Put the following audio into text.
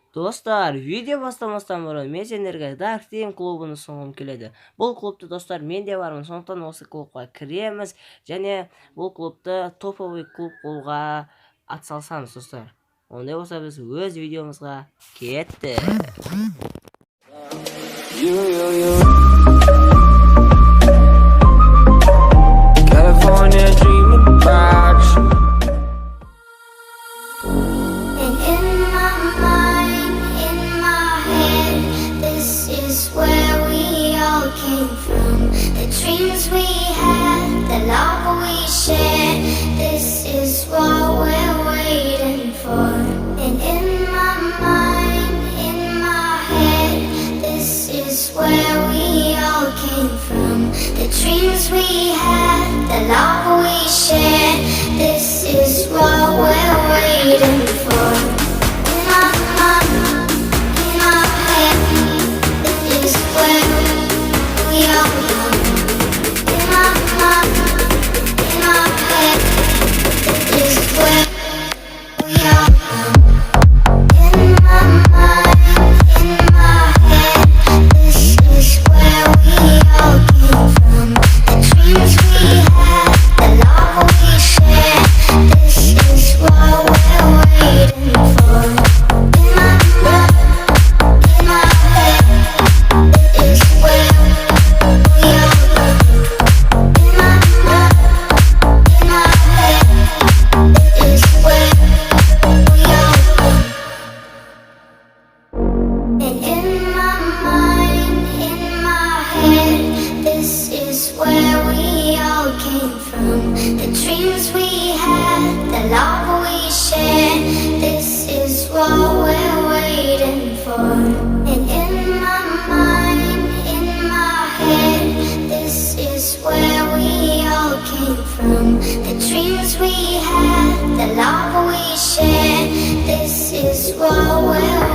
Достар, видео бастамастан бұрын мен сендерге Dark Team клубын ұсынғым келеді. Бұл клубты достар мен де бармын, сондықтан осы клубқа кіреміз және бұл клубты топовый клуб болуға атсалысамыз достар. Ондай болса біз өз видеомызға кеттік. California dreaming about you. And in my mind, in my head, this is where we all came from. The dreams we had, the love we shared, this is what we're waiting for. And in my mind, in my head, this is where we all came from. The dreams we had, the love we shared, this is what we're waiting for. In my mind, in my head, this is where we all come. In my mind, in my head, this is where we all come. In my mind, in my head, this is where we all came from. The dreams we had, the love we shared, this is what we're waiting for. In my mind, in my head, this is where we all come. In my mind, in my head, this is where we all come. And in my mind, in my head, this is where we all came from. The dreams we had, the love we shared, this is what we're waiting for. And in my mind, in my head, this is where we all came from. The dreams we had, the love we shared, this is what we're